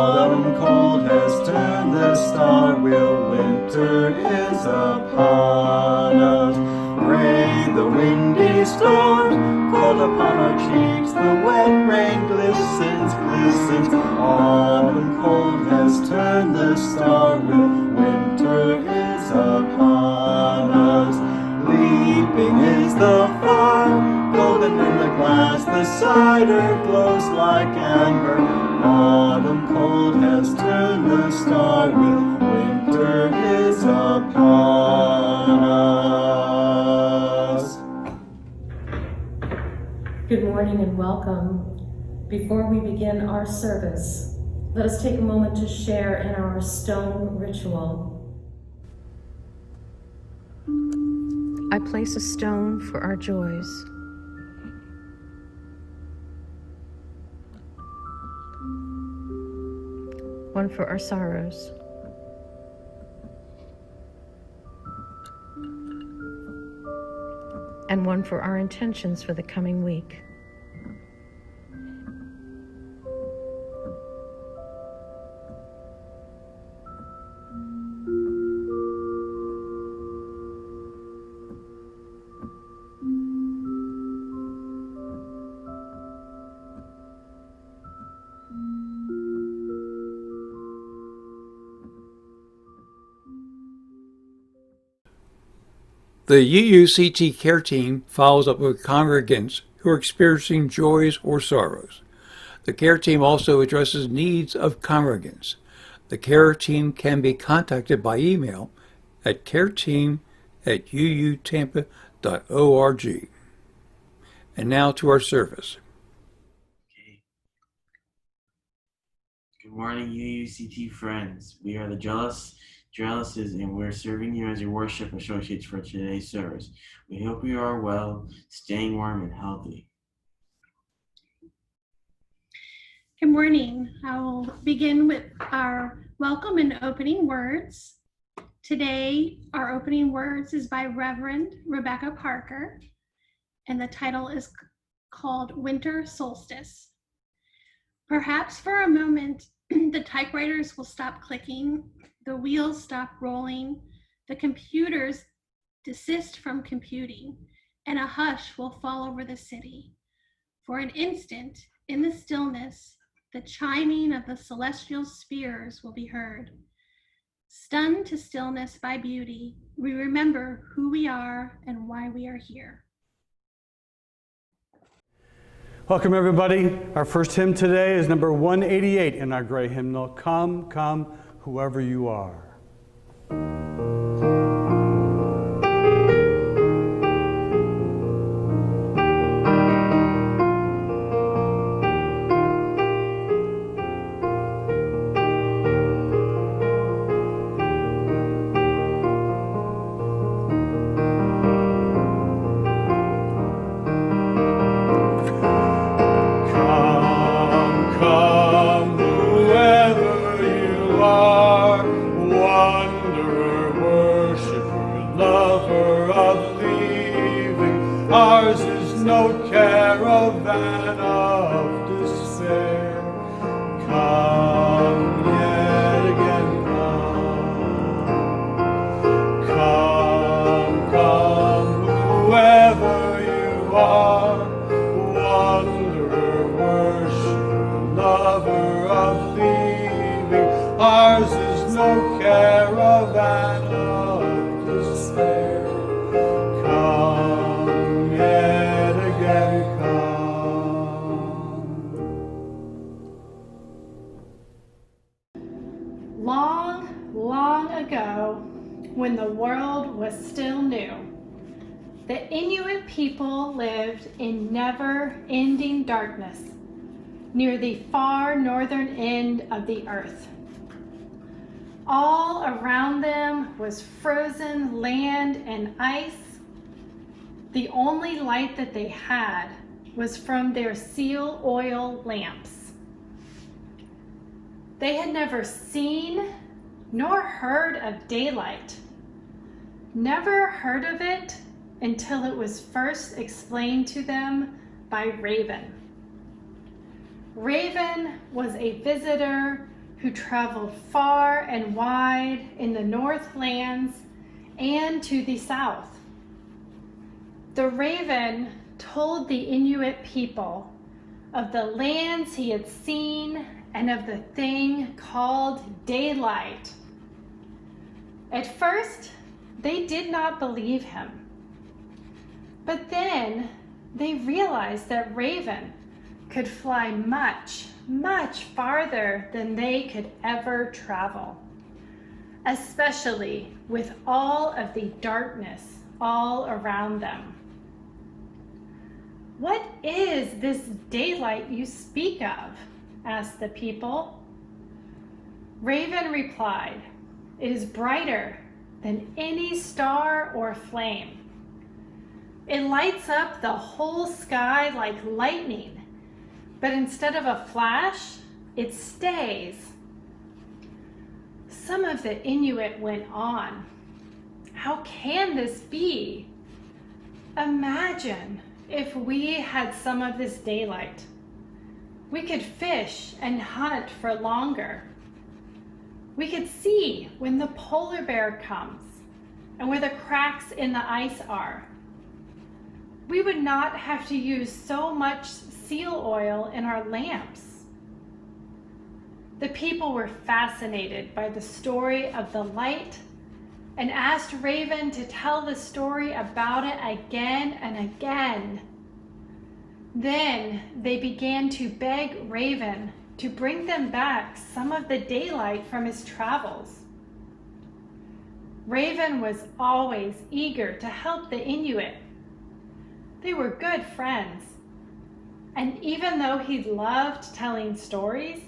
Autumn cold has turned the star wheel, winter is upon us. Gray the windy storm, cold upon our cheeks, the wet rain glistens, glistens. Autumn cold has turned the star wheel, winter is upon us. Leaping is the fire, golden in the glass, the cider glows like amber. Autumn cold has turned the star wheel, winter is upon us. Good morning and welcome. Before we begin our service, let us take a moment to share in our stone ritual. I place a stone for our joys. One for our sorrows. And one for our intentions for the coming week. The UUCT care team follows up with congregants who are experiencing joys or sorrows. The care team also addresses needs of congregants. The care team can be contacted by email at careteam@uutampa.org. And now to our service. Okay. Good morning, UUCT friends. We are the Jealouses, and we're serving you as your worship associates for today's service. We hope you are well, staying warm and healthy. Good morning. I will begin with our welcome and opening words. Today, our opening words is by Reverend Rebecca Parker, and the title is called Winter Solstice. Perhaps for a moment, the typewriters will stop clicking, the wheels stop rolling, the computers desist from computing, and a hush will fall over the city. For an instant, in the stillness, the chiming of the celestial spheres will be heard. Stunned to stillness by beauty, we remember who we are and why we are here. Welcome everybody. Our first hymn today is number 188 in our gray hymnal, Come, Come, Whoever You Are. Ours is no caravan of despair. Come yet again, come. Come, come, whoever you are, wanderer, worshiper, lover of leaving. Ours is no caravan of despair. Long ago, when the world was still new, the Inuit people lived in never-ending darkness near the far northern end of the earth. All around them was frozen land and ice. The only light that they had was from their seal oil lamps. They had never seen nor heard of daylight, never heard of it until it was first explained to them by Raven. Raven was a visitor who traveled far and wide in the Northlands and to the south. The raven told the Inuit people of the lands he had seen and of the thing called daylight. At first, they did not believe him. But then they realized that Raven could fly much, much farther than they could ever travel, especially with all of the darkness all around them. "What is this daylight you speak of?" asked the people. Raven replied, "It is brighter than any star or flame. It lights up the whole sky like lightning, but instead of a flash, it stays." Some of the Inuit went on, "How can this be? Imagine if we had some of this daylight. We could fish and hunt for longer. We could see when the polar bear comes and where the cracks in the ice are. We would not have to use so much seal oil in our lamps." The people were fascinated by the story of the light and asked Raven to tell the story about it again and again. Then they began to beg Raven to bring them back some of the daylight from his travels. Raven was always eager to help the Inuit. They were good friends, and even though he loved telling stories,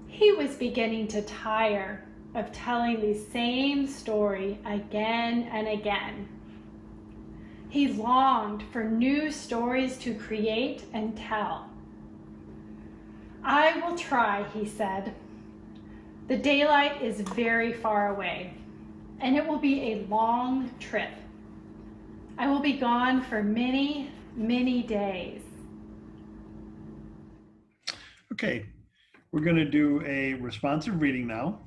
he was beginning to tire of telling the same story again and again. He longed for new stories to create and tell. "I will try," he said. "The daylight is very far away, and it will be a long trip. I will be gone for many, many days." Okay, we're going to do a responsive reading now.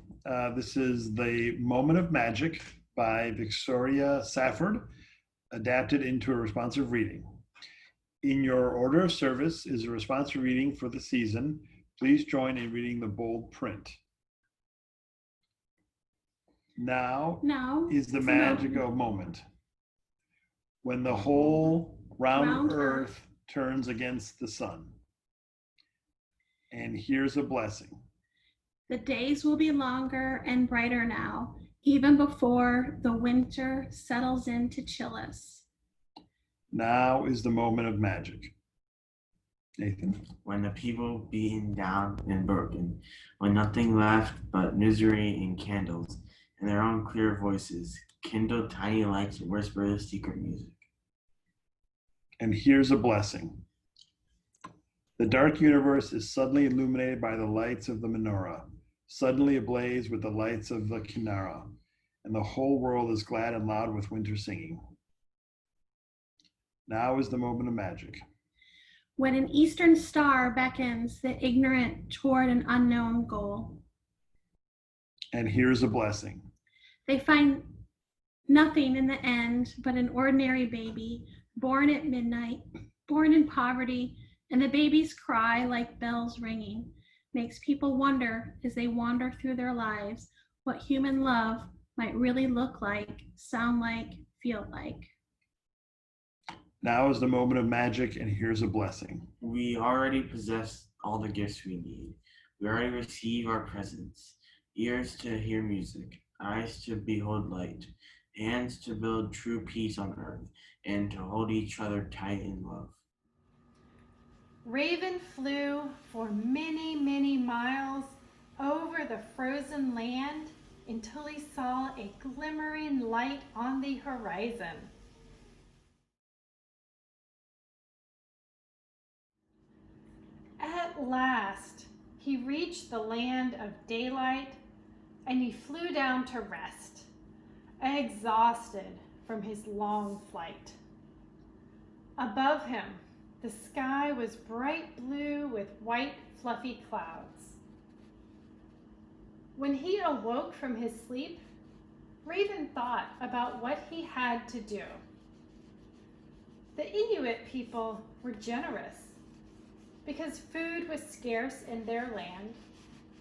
This is The Moment of Magic by Victoria Safford, adapted into a responsive reading. In your order of service is a responsive reading for the season. Please join in reading the bold print. Now is the magical moment when the whole round earth turns against the sun. And here's a blessing. The days will be longer and brighter now, even before the winter settles in to chill us. Now is the moment of magic. Nathan? When the people beaten down and broken, when nothing left but misery and candles, and their own clear voices kindle tiny lights and whisper secret music. And here's a blessing. The dark universe is suddenly illuminated by the lights of the menorah, suddenly ablaze with the lights of the kinara, and the whole world is glad and loud with winter singing. Now is the moment of magic. When an eastern star beckons the ignorant toward an unknown goal. And here's a blessing. They find nothing in the end but an ordinary baby, born at midnight, born in poverty, and the baby's cry, like bells ringing, makes people wonder as they wander through their lives what human love might really look like, sound like, feel like. Now is the moment of magic, and here's a blessing. We already possess all the gifts we need. We already receive our presents, ears to hear music, eyes to behold light, hands to build true peace on earth, and to hold each other tight in love. Raven flew for many, many miles over the frozen land until he saw a glimmering light on the horizon. At last, he reached the land of daylight, and he flew down to rest, exhausted from his long flight. Above him, the sky was bright blue with white, fluffy clouds. When he awoke from his sleep, Raven thought about what he had to do. The Inuit people were generous. Because food was scarce in their land,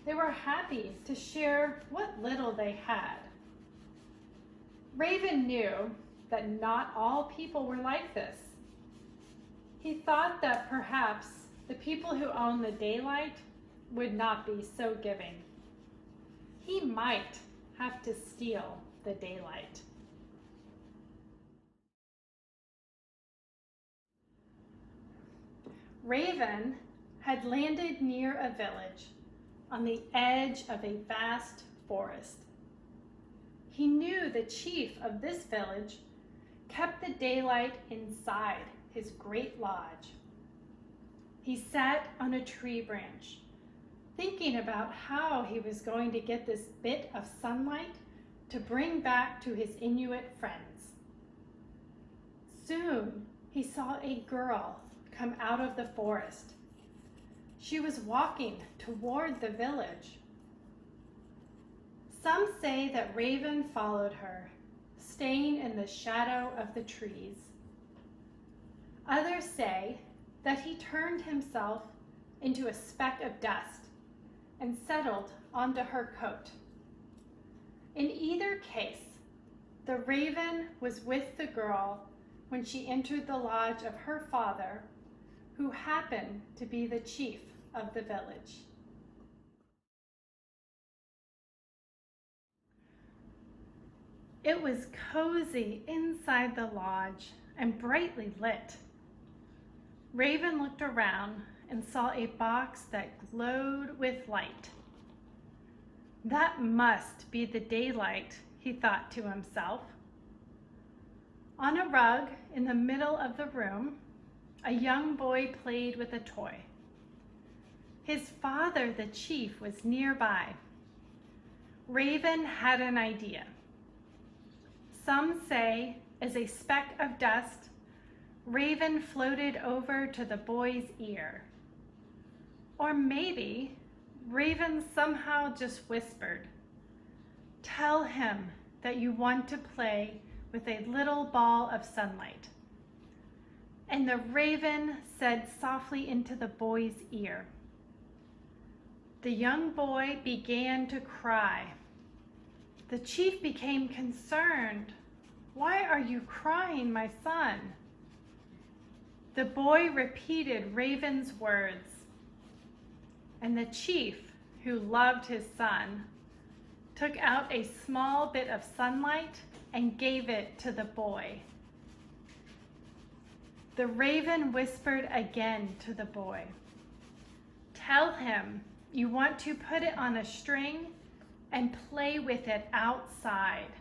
they were happy to share what little they had. Raven knew that not all people were like this. He thought that perhaps the people who own the daylight would not be so giving. He might have to steal the daylight. Raven had landed near a village on the edge of a vast forest. He knew the chief of this village kept the daylight inside his great lodge. He sat on a tree branch, thinking about how he was going to get this bit of sunlight to bring back to his Inuit friends. Soon he saw a girl come out of the forest. She was walking toward the village. Some say that Raven followed her, staying in the shadow of the trees. Others say that he turned himself into a speck of dust and settled onto her coat. In either case, the raven was with the girl when she entered the lodge of her father, who happened to be the chief of the village. It was cozy inside the lodge and brightly lit. Raven looked around and saw a box that glowed with light. That must be the daylight, he thought to himself. On a rug in the middle of the room, a young boy played with a toy. His father, the chief, was nearby. Raven had an idea. Some say, as a speck of dust, Raven floated over to the boy's ear. Or maybe Raven somehow just whispered, "Tell him that you want to play with a little ball of sunlight." And the raven said softly into the boy's ear. The young boy began to cry. The chief became concerned. "Why are you crying, my son?" The boy repeated Raven's words, and the chief, who loved his son, took out a small bit of sunlight and gave it to the boy. The raven whispered again to the boy, "Tell him you want to put it on a string and play with it outside."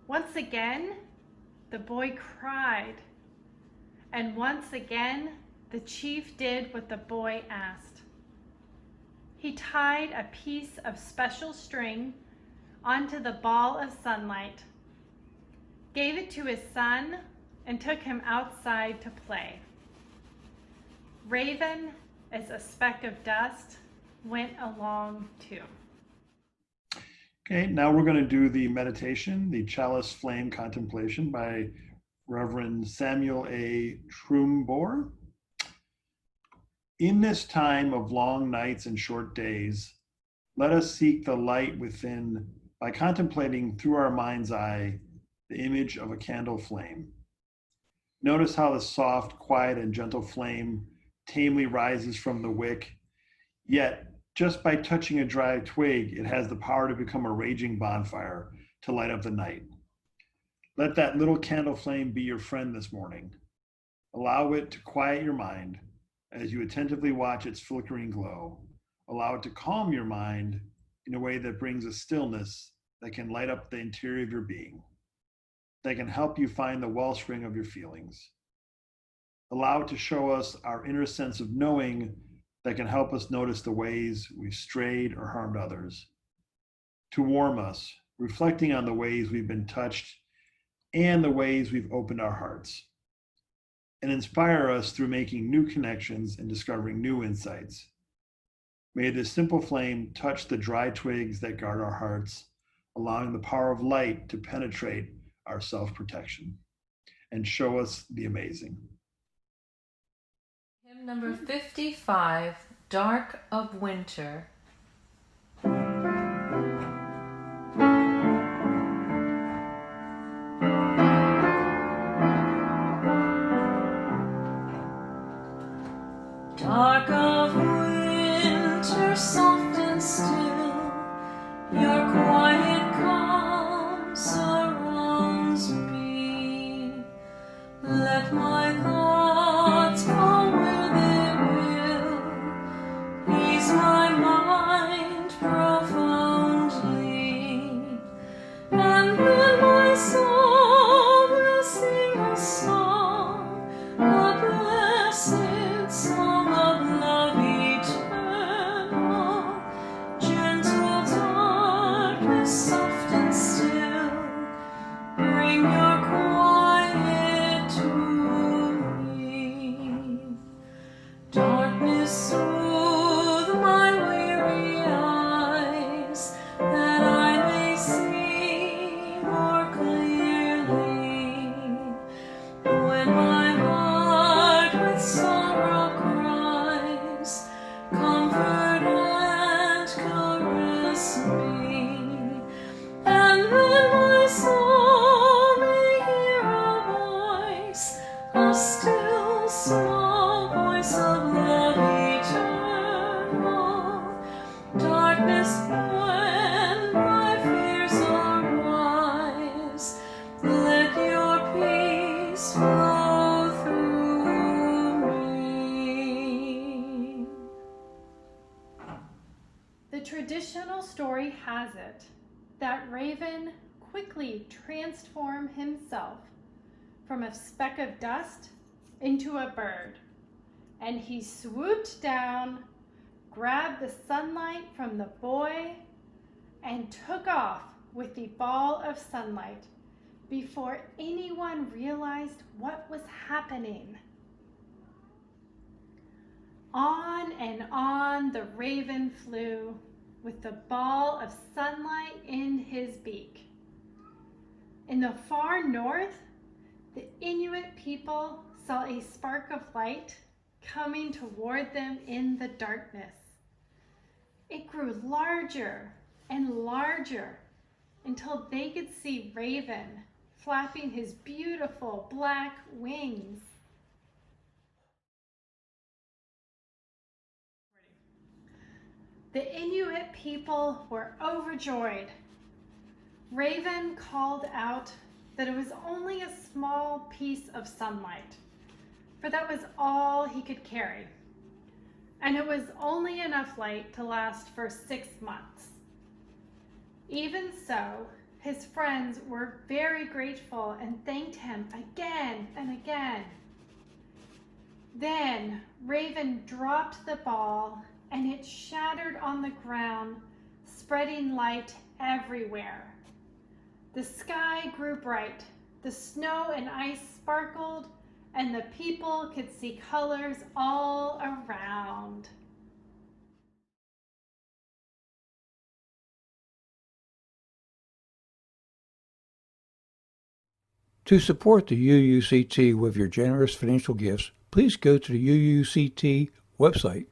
Once again, the boy cried, and once again, the chief did what the boy asked. He tied a piece of special string onto the ball of sunlight, gave it to his son, and took him outside to play. Raven, as a speck of dust, went along too. Okay, now we're going to do the meditation, the Chalice Flame Contemplation by Reverend Samuel A. Trumbore. In this time of long nights and short days, let us seek the light within by contemplating through our mind's eye the image of a candle flame. Notice how the soft, quiet, and gentle flame tamely rises from the wick, yet just by touching a dry twig, it has the power to become a raging bonfire to light up the night. Let that little candle flame be your friend this morning. Allow it to quiet your mind as you attentively watch its flickering glow. Allow it to calm your mind in a way that brings a stillness that can light up the interior of your being, that can help you find the wellspring of your feelings. Allow it to show us our inner sense of knowing that can help us notice the ways we've strayed or harmed others. To warm us, reflecting on the ways we've been touched and the ways we've opened our hearts. And inspire us through making new connections and discovering new insights. May this simple flame touch the dry twigs that guard our hearts, allowing the power of light to penetrate our self-protection and show us the amazing. Hymn number 55, Dark of Winter. Dark of winter, soft and still, your quiet calm surrounds me. Let my thoughts go where they will, ease my mind profoundly, and when my soul will sing a song, a blessed song of love eternal, gentle darkness, soft and still, bring your quiet to me. Darkness, soothe my weary eyes, that I may see more clearly. When my heart with sorrow cries, comfort and caress me. And then my soul may hear a voice, a still small voice of love eternal. Darkness, when my fears arise, let your peace flow through me. The traditional story has it that Raven quickly transformed himself from a speck of dust into a bird, and he swooped down, grabbed the sunlight from the boy, and took off with the ball of sunlight before anyone realized what was happening. On and on the raven flew, with the ball of sunlight in his beak. In the far north, the Inuit people saw a spark of light coming toward them in the darkness. It grew larger and larger until they could see Raven flapping his beautiful black wings. The Inuit people were overjoyed. Raven called out that it was only a small piece of sunlight, for that was all he could carry, and it was only enough light to last for 6 months. Even so, his friends were very grateful and thanked him again and again. Then Raven dropped the ball, and it shattered on the ground, spreading light everywhere. The sky grew bright, the snow and ice sparkled, and the people could see colors all around. To support the UUCT with your generous financial gifts, please go to the UUCT website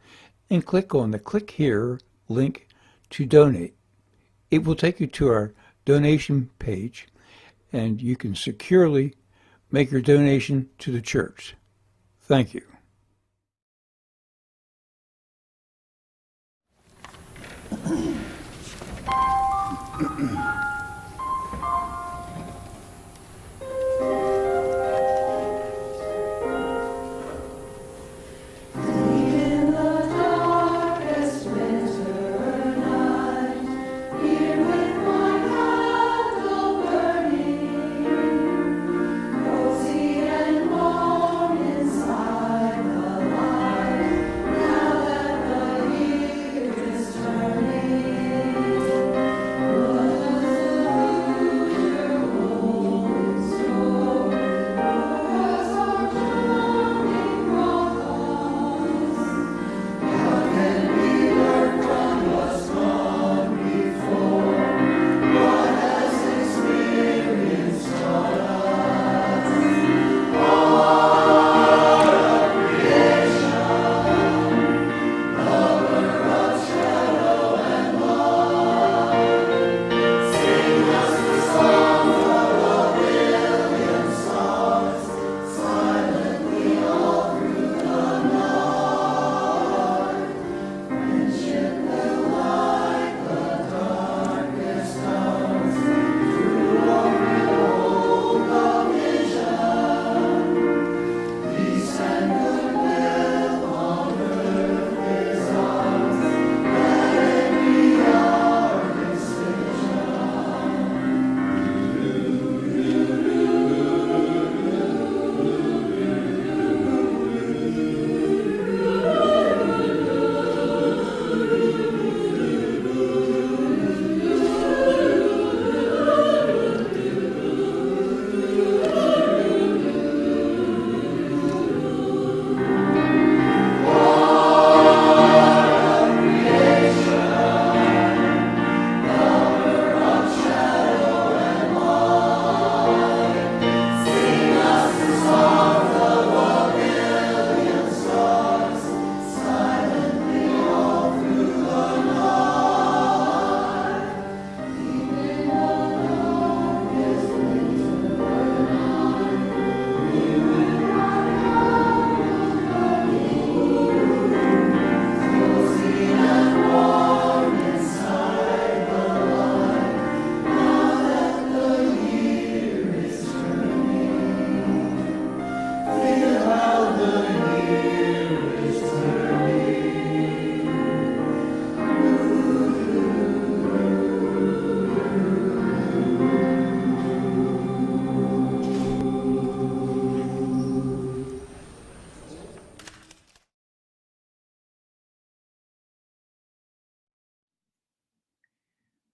and click on the Click Here link to donate. It will take you to our donation page, and you can securely make your donation to the church. Thank you. Turning.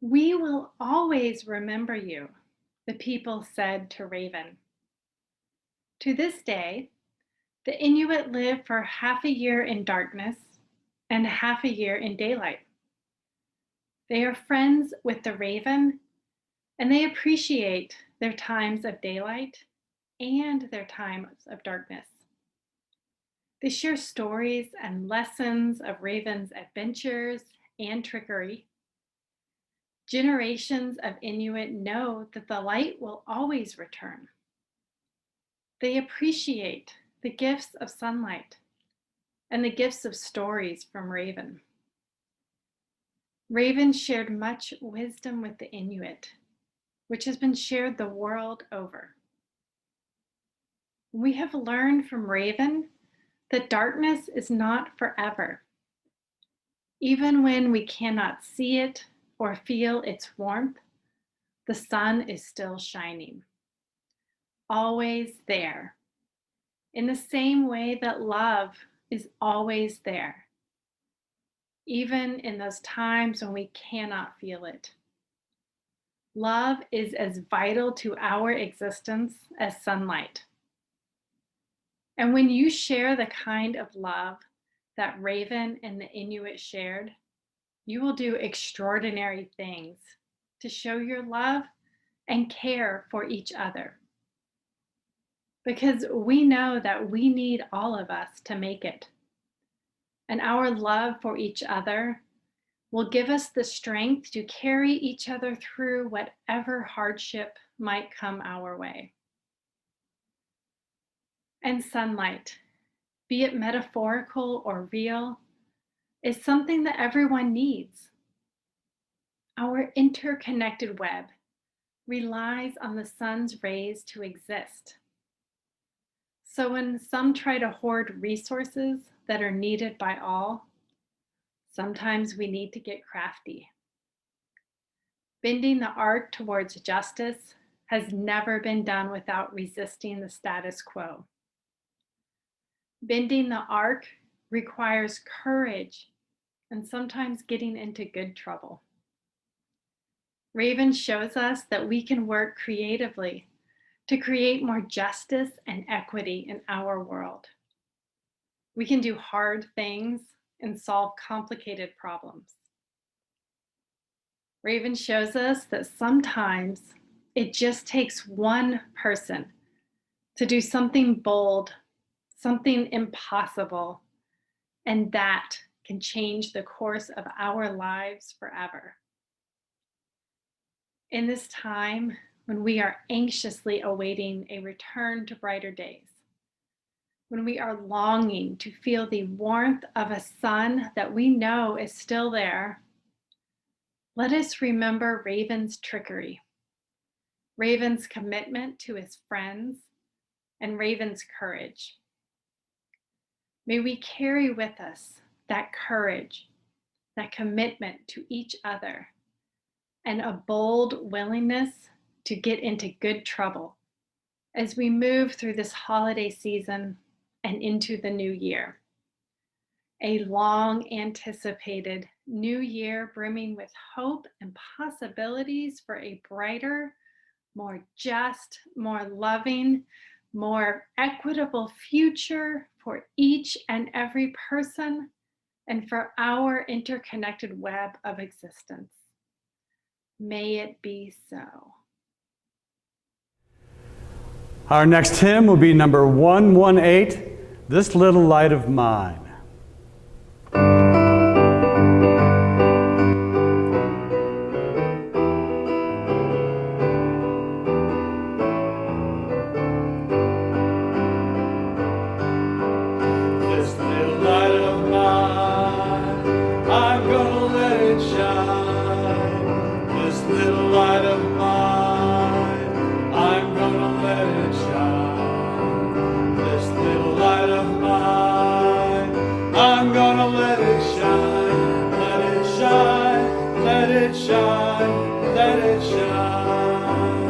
We will always remember you, the people said to Raven. To this day, the Inuit live for half a year in darkness and half a year in daylight. They are friends with the raven, and they appreciate their times of daylight and their times of darkness. They share stories and lessons of Raven's adventures and trickery. Generations of Inuit know that the light will always return. They appreciate the gifts of sunlight and the gifts of stories from Raven. Raven shared much wisdom with the Inuit, which has been shared the world over. We have learned from Raven that darkness is not forever. Even when we cannot see it or feel its warmth, the sun is still shining. Always there. In the same way that love is always there, even in those times when we cannot feel it. Love is as vital to our existence as sunlight. And when you share the kind of love that Raven and the Inuit shared, you will do extraordinary things to show your love and care for each other. Because we know that we need all of us to make it. And our love for each other will give us the strength to carry each other through whatever hardship might come our way. And sunlight, be it metaphorical or real, is something that everyone needs. Our interconnected web relies on the sun's rays to exist. So when some try to hoard resources that are needed by all, sometimes we need to get crafty. Bending the arc towards justice has never been done without resisting the status quo. Bending the arc requires courage and sometimes getting into good trouble. Raven shows us that we can work creatively to create more justice and equity in our world. We can do hard things and solve complicated problems. Raven shows us that sometimes it just takes one person to do something bold, something impossible, and that can change the course of our lives forever. In this time when we are anxiously awaiting a return to brighter days, when we are longing to feel the warmth of a sun that we know is still there, let us remember Raven's trickery, Raven's commitment to his friends, and Raven's courage. May we carry with us that courage, that commitment to each other, and a bold willingness to get into good trouble as we move through this holiday season and into the new year. A long anticipated new year brimming with hope and possibilities for a brighter, more just, more loving, more equitable future for each and every person and for our interconnected web of existence. May it be so. Our next hymn will be number 118, This Little Light of Mine. This little light of mine, I'm gonna let it shine. This little light of mine, I'm gonna let it shine. This little light of mine, I'm gonna let it shine. Let it shine, let it shine, let it shine.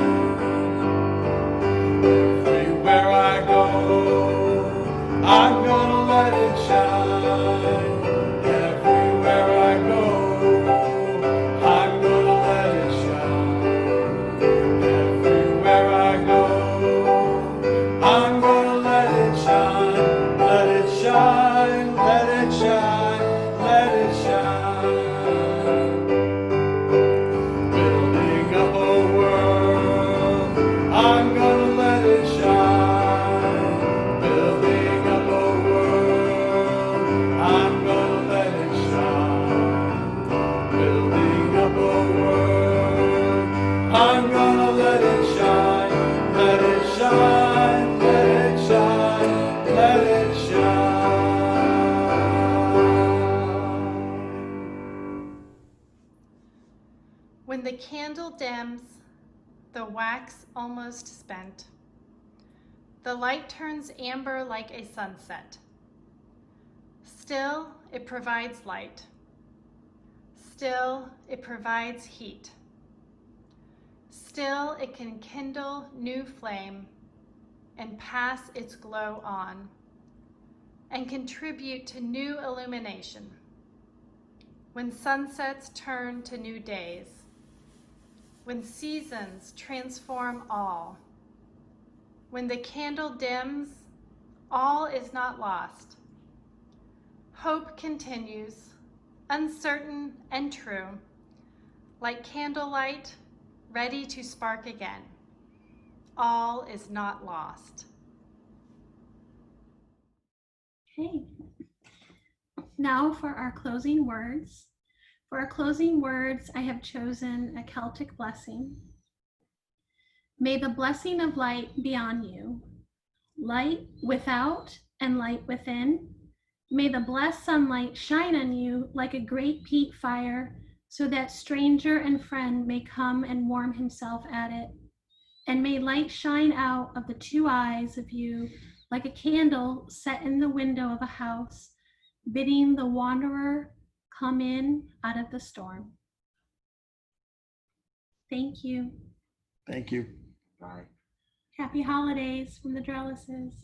Everywhere I go, I'm gonna let it shine. Everywhere I go, I'm gonna let building up a world. I'm gonna let it shine, let it shine, let it shine, let it shine. When the candle dims, the wax almost spent, the light turns amber like a sunset. Still, it provides light. Still, it provides heat. Still, it can kindle new flame and pass its glow on and contribute to new illumination. When sunsets turn to new days, when seasons transform all, when the candle dims, all is not lost. Hope continues, uncertain and true, like candlelight ready to spark again. All is not lost. Okay. Now for our closing words. For our closing words, I have chosen a Celtic blessing. May the blessing of light be on you, light without and light within. May the blessed sunlight shine on you like a great peat fire, so that stranger and friend may come and warm himself at it. And may light shine out of the two eyes of you like a candle set in the window of a house, bidding the wanderer come in out of the storm. Thank you. Thank you. Bye. Happy holidays from the Drellises.